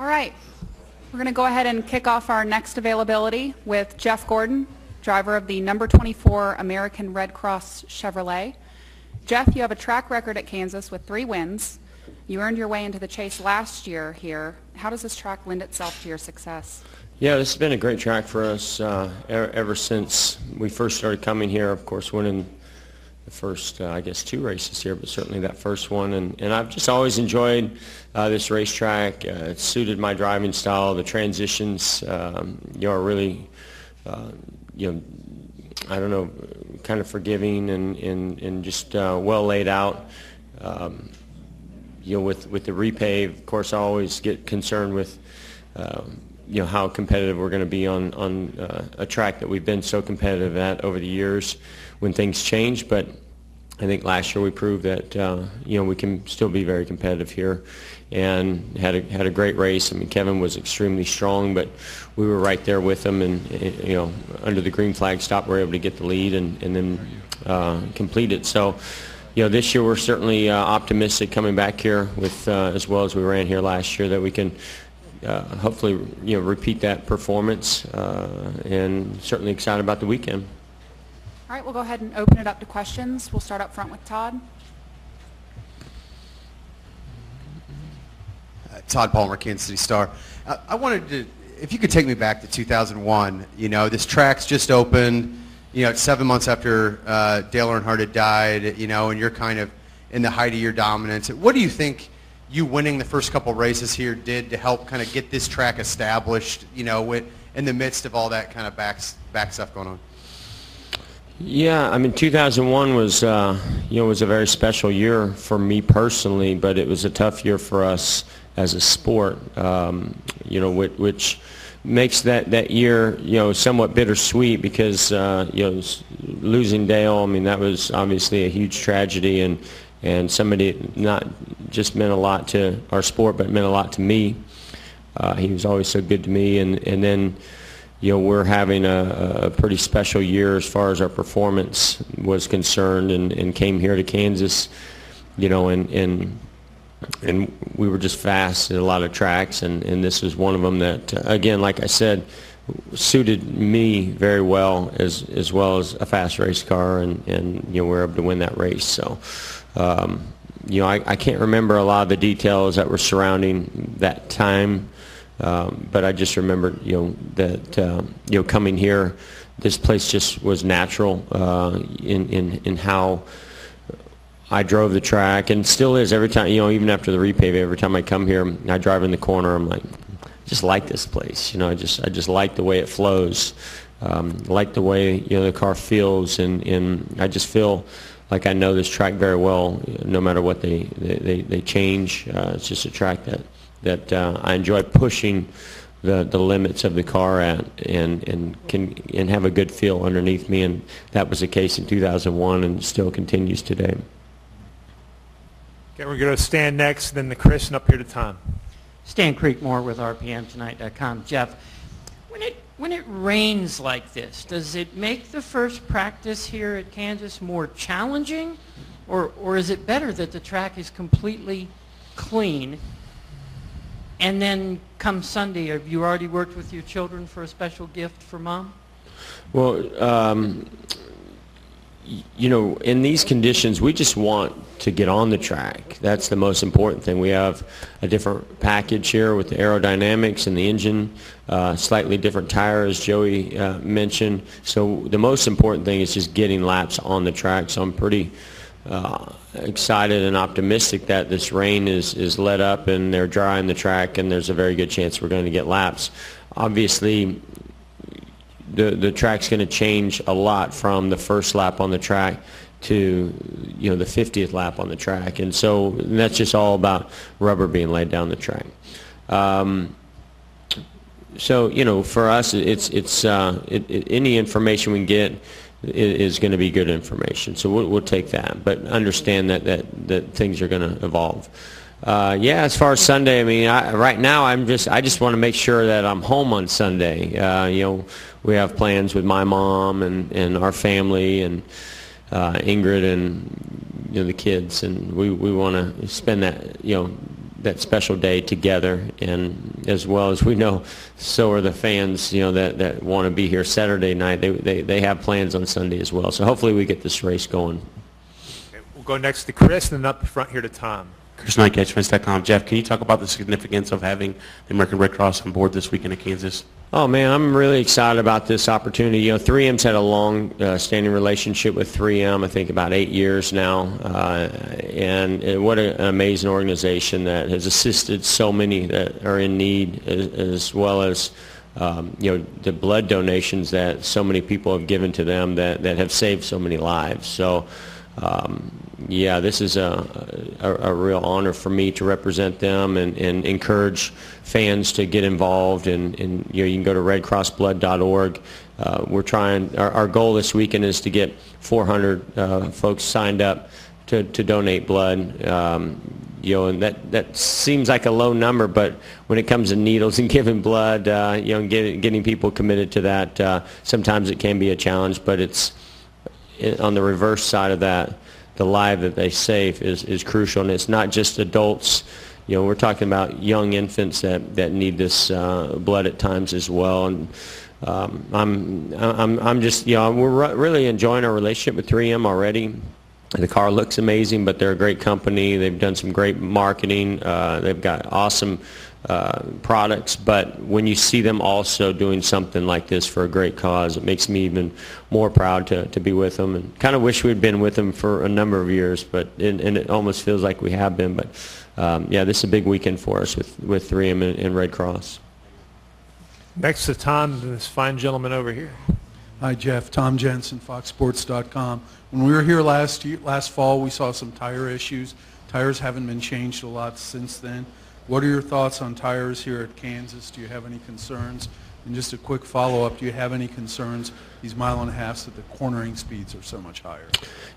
All right, we're going to go ahead and kick off our next availability with Jeff Gordon, driver of the number 24 American Red Cross Chevrolet. Jeff, you have a track record at Kansas with 3 wins. You earned your way into the chase last year here. How does this track lend itself to your success? Yeah, this has been a great track for us ever since we first started coming here. Of course, winning the first, I guess, 2 races here, but certainly that first one. And I've just always enjoyed this racetrack. It suited my driving style. The transitions, are really, I don't know, kind of forgiving and just well laid out. With the repave, of course, I always get concerned with how competitive we're going to be on a track that we've been so competitive at over the years when things change. But I think last year we proved that we can still be very competitive here, and had a great race. I mean, Kevin was extremely strong, but we were right there with him, and under the green flag stop, we were able to get the lead and then complete it. So. This year we're certainly optimistic coming back here with as well as we ran here last year, that we can hopefully repeat that performance, and certainly excited about the weekend. All right, we'll go ahead and open it up to questions. We'll start up front with Todd. Todd Palmer, Kansas City Star. I wanted to, if you could take me back to 2001. This track's just opened. It's 7 months after Dale Earnhardt had died, and you're kind of in the height of your dominance. What do you think you winning the first couple races here did to help kind of get this track established, in the midst of all that kind of back stuff going on? Yeah, I mean, 2001 was, was a very special year for me personally, but it was a tough year for us as a sport, which makes that year somewhat bittersweet, because losing Dale, I mean, that was obviously a huge tragedy, and somebody not just meant a lot to our sport, but meant a lot to me. He was always so good to me, and then we're having a pretty special year as far as our performance was concerned, and came here to Kansas, and we were just fast at a lot of tracks, and this was one of them that, again, like I said, suited me very well as a fast race car, and we were able to win that race. So, I can't remember a lot of the details that were surrounding that time, but I just remember, that, coming here, this place just was natural in how I drove the track, and still is every time, even after the repave, every time I come here, I drive in the corner, I'm like, I just like this place. I just like the way it flows, like the way, the car feels, and I just feel like I know this track very well, no matter what they change. It's just a track that I enjoy pushing the limits of the car at, and have a good feel underneath me, and that was the case in 2001 and still continues today. Okay, we're going to Stan next, then the Chris, and up here to Tom. Stan Creekmore with RPMTonight.com. Jeff, when it rains like this, does it make the first practice here at Kansas more challenging, or is it better that the track is completely clean? And then come Sunday, have you already worked with your children for a special gift for Mom? Well, in these conditions, we just want to get on the track. That's the most important thing. We have a different package here with the aerodynamics and the engine, slightly different tires, Joey mentioned. So the most important thing is just getting laps on the track. So I'm pretty excited and optimistic that this rain is let up and they're drying the track, and there's a very good chance we're going to get laps. Obviously, the track's going to change a lot from the first lap on the track to the 50th lap on the track, and so that's just all about rubber being laid down the track. So for us, it's any information we can get is going to be good information. So we'll take that, but understand that things are going to evolve. Yeah, as far as Sunday, I mean, right now I just want to make sure that I'm home on Sunday. We have plans with my mom and our family and Ingrid and the kids, and we want to spend that that special day together, and as well as we know, so are the fans, that want to be here Saturday night. They have plans on Sunday as well. So hopefully we get this race going. Okay, we'll go next to Chris, and then up front here to Tom. Chris Knight, CatchFence.com. Jeff, can you talk about the significance of having the American Red Cross on board this weekend at Kansas? Oh, man, I'm really excited about this opportunity. 3M's had a long-standing relationship with 3M, I think about 8 years now. And what an amazing organization that has assisted so many that are in need, as well as, the blood donations that so many people have given to them that have saved so many lives. So, yeah, this is a real honor for me to represent them and encourage fans to get involved. And you can go to redcrossblood.org. We're trying. Our goal this weekend is to get 400 folks signed up to donate blood. And that seems like a low number, but when it comes to needles and giving blood, and getting people committed to that, sometimes it can be a challenge. But it's on the reverse side of that. The life that they save is crucial, and it's not just adults. We're talking about young infants that need this blood at times as well. And I'm just we're really enjoying our relationship with 3M already. The car looks amazing, but they're a great company. They've done some great marketing. They've got awesome products, but when you see them also doing something like this for a great cause, it makes me even more proud to be with them, and kind of wish we'd been with them for a number of years, but and it almost feels like we have been. But yeah, this is a big weekend for us with 3M and Red Cross. Next to Tom, this fine gentleman over here. Hi, Jeff. Tom Jensen, FoxSports.com. When we were here last fall, we saw some tire issues. Tires haven't been changed a lot since then. What are your thoughts on tires here at Kansas? Do you have any concerns? And just a quick follow-up, do you have any concerns, these mile-and-a-halfs, that the cornering speeds are so much higher?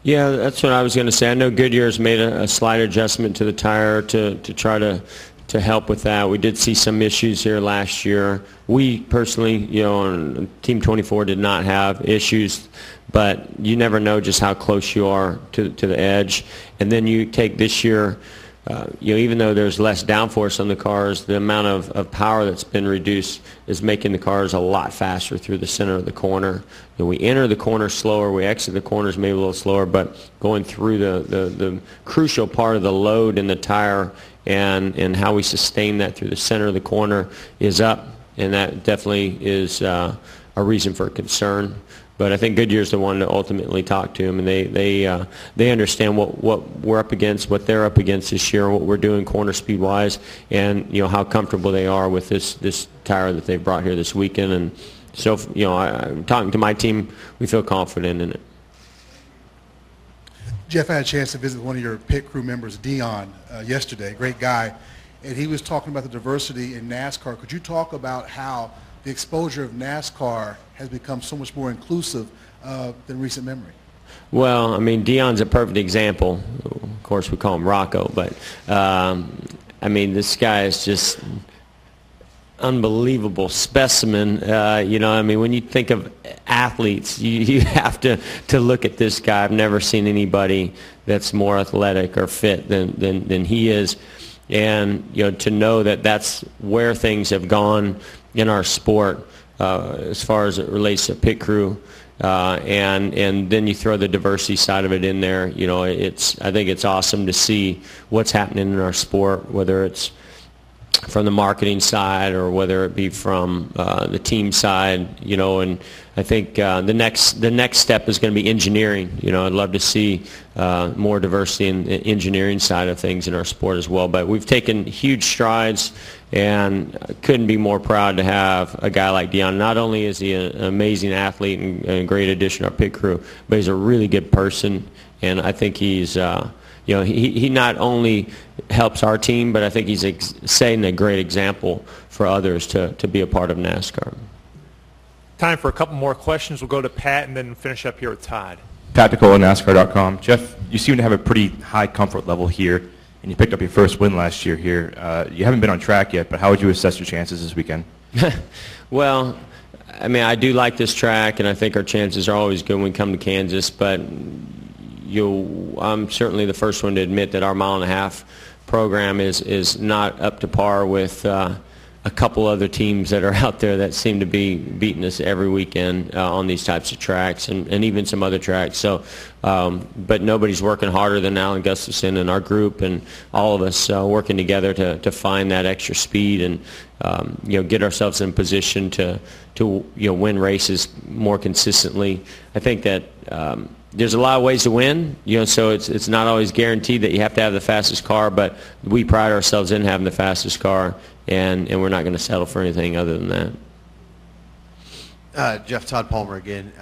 Yeah, that's what I was going to say. I know Goodyear's made a slight adjustment to the tire to try to help with that. We did see some issues here last year. We personally, on Team 24 did not have issues, but you never know just how close you are to the edge. And then you take this year, even though there's less downforce on the cars, the amount of power that's been reduced is making the cars a lot faster through the center of the corner. We enter the corner slower, we exit the corners maybe a little slower, but going through the crucial part of the load in the tire and how we sustain that through the center of the corner is up, and that definitely is a reason for concern. But I think Goodyear's the one to ultimately talk to them, and they understand what we're up against, what they're up against this year, what we're doing corner speed wise, and how comfortable they are with this tire that they brought here this weekend. And so I'm talking to my team, we feel confident in it. Jeff, I had a chance to visit one of your pit crew members, Dion, yesterday. Great guy, and he was talking about the diversity in NASCAR. Could you talk about how the exposure of NASCAR has become so much more inclusive than recent memory? Well, I mean, Dion's a perfect example. Of course, we call him Rocco, but I mean, this guy is just unbelievable specimen. I mean, when you think of athletes, you have to look at this guy. I've never seen anybody that's more athletic or fit than he is. And to know that that's where things have gone in our sport as far as it relates to pit crew, and then you throw the diversity side of it in there. I think it's awesome to see what's happening in our sport, whether it's from the marketing side or whether it be from the team side, and I think the next step is going to be engineering. I'd love to see more diversity in the engineering side of things in our sport as well. But we've taken huge strides, and couldn't be more proud to have a guy like Dion. Not only is he an amazing athlete and a great addition to our pit crew, but he's a really good person, and I think he's he not only helps our team, but I think he's setting a great example for others to be a part of NASCAR. Time for a couple more questions. We'll go to Pat and then finish up here with Todd. Pat Nicola, NASCAR.com. Jeff, you seem to have a pretty high comfort level here, and you picked up your first win last year here. You haven't been on track yet, but how would you assess your chances this weekend? Well, I mean, I do like this track, and I think our chances are always good when we come to Kansas, but I'm certainly the first one to admit that our mile-and-a-half program is not up to par with a couple other teams that are out there that seem to be beating us every weekend on these types of tracks, and even some other tracks. So, but nobody's working harder than Alan Gustafson and our group and all of us working together to find that extra speed and get ourselves in position to win races more consistently. I think that there's a lot of ways to win, so it's not always guaranteed that you have to have the fastest car, but we pride ourselves in having the fastest car, and we're not going to settle for anything other than that. Jeff, Todd Palmer again.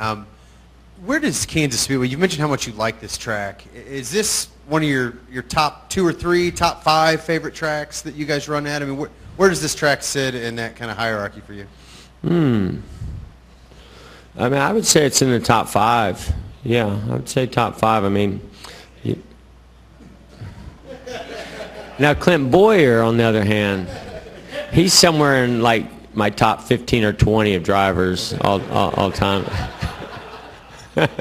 Where does Kansas Speedway, you mentioned how much you like this track. Is this one of your top 2 or 3, top 5 favorite tracks that you guys run at? I mean, where does this track sit in that kind of hierarchy for you? I mean, I would say it's in the top 5. Yeah, I would say top 5. I mean, now Clint Boyer, on the other hand, he's somewhere in like my top 15 or 20 of drivers all time. I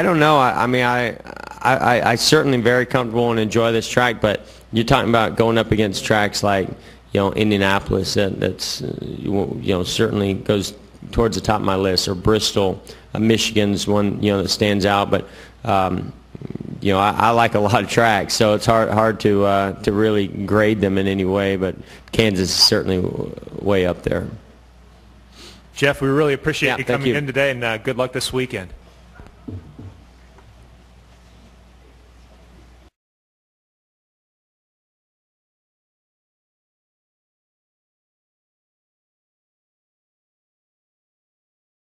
don't know. I mean, I certainly am very comfortable and enjoy this track, but you're talking about going up against tracks like Indianapolis that's certainly goes towards the top of my list, or Bristol. Michigan's one that stands out, but I like a lot of tracks, so it's hard to really grade them in any way, but Kansas is certainly way up there. Jeff, we really appreciate you coming in today, and good luck this weekend.